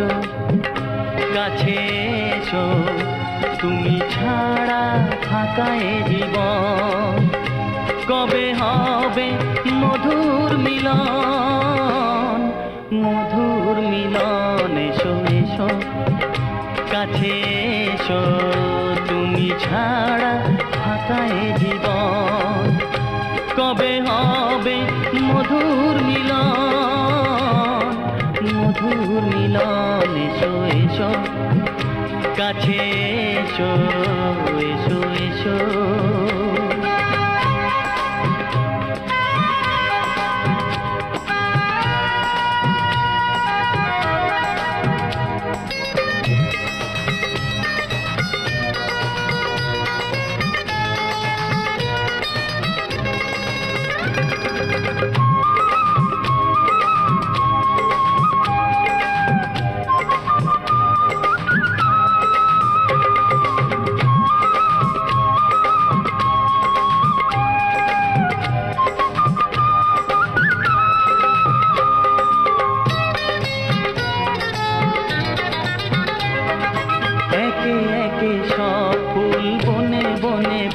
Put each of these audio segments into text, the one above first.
এসো কাছে এসো তুমি ছাড়া ফাঁকা এ জীবন কবে হবে মধুর মিলন মধুর মিলন এসো এসো কাছে এসো তুমি ছাড়া ফাঁকা এ জীবন কবে হবে মধুর মিলন মধুর মিলন এসো এসো কাছে এসো এসো এসো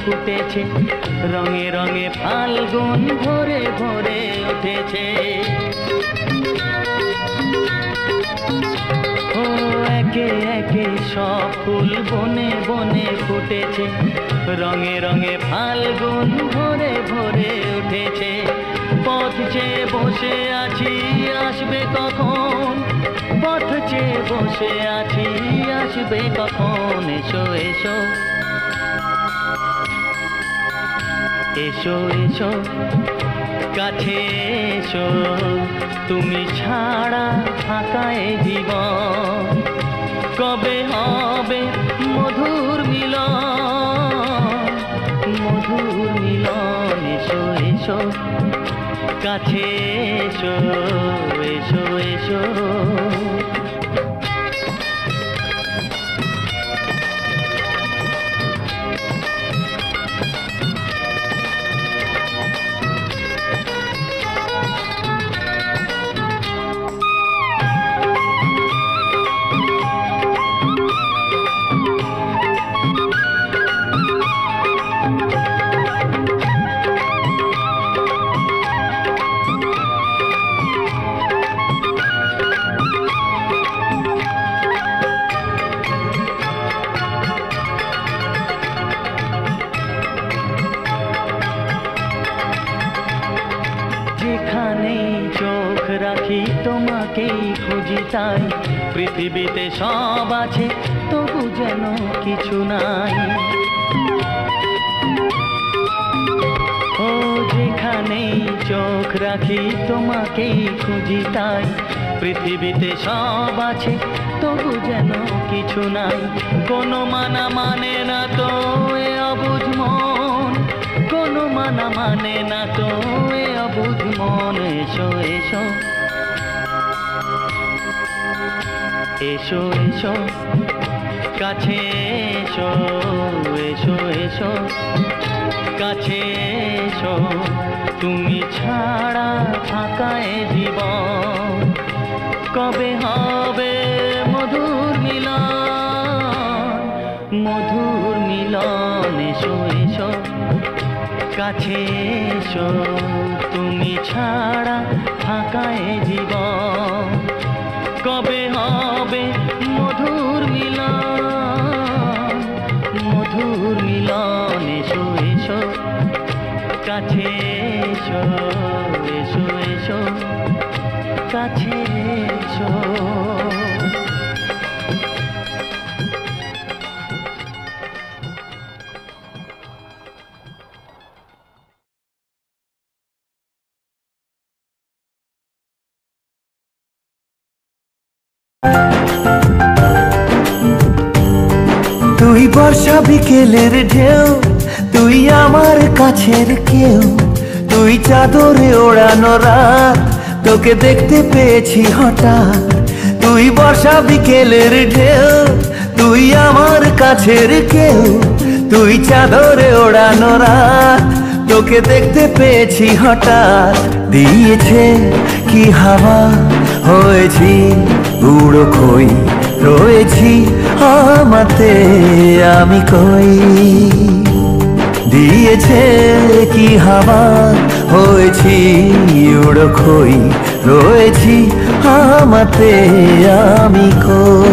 ফুটেছে রঙে রঙে ফাল্গুন ভরে ভরে উঠেছে ও একে একে সব ফুল বনে বনে ফুটেছে রঙে রঙে ফাল্গুন ভরে ভরে উঠেছে পথ চেয়ে বসে আছি আসবে কখন পথ চেয়ে বসে আছি আসবে কখন এসো এসো এসো এসো কাছে এসো তুমি ছাড়া ফাঁকা এ জীবন কবে হবে মধুর মিলন মধুর মিলন এসো এসো কাছে এসো এসো এসো যেখানেই চোখ রাখি তোমাকেই খুঁজি তাই পৃথিবীতে সব আছে তবু যেন কিছু নাই ও যেখানেই চোখ রাখি তোমাকেই খুঁজি তাই পৃথিবীতে সব আছে তবু যেন কিছু নাই কোনো মানা মানে না তো এ অবুঝ মন কোনো মানা মানে না তো এ অবুঝ মন এসো এসো এসো এসো কাছে এসো এসো এসো কাছে এসো তুমি ছাড়া ফাঁকা এ জীবন কবে হবে মধুর মিলন মধুর মিলন এসো এসো কাছে এসো তুমি ছাড়া ফাঁকা এ জীবন কবে হবে মধুর মিলন মধুর মিলন এসো এসো কাছে এসো এসো এসো কাছে এসো তুই বর্ষা বিকেলের ঢেউ তুই আমার কাছের কেউ তুই চাদরে ওড়ানো রাত তোকে দেখতে পেয়েছি হঠাৎ তুই বর্ষা বিকেলের ঢেউ তুই আমার কাছের কেউ তুই চাদরে ওড়ানো রাত তোকে দেখতে পেয়েছি হঠাৎ দিয়েছে কি হাওয়া হয়েছি উড়ো খই রয়েছি আমাতে আমি কই দিয়েছে কি হাওয়া হয়েছি উড়ো খই রয়েছি আমাতে আমি কই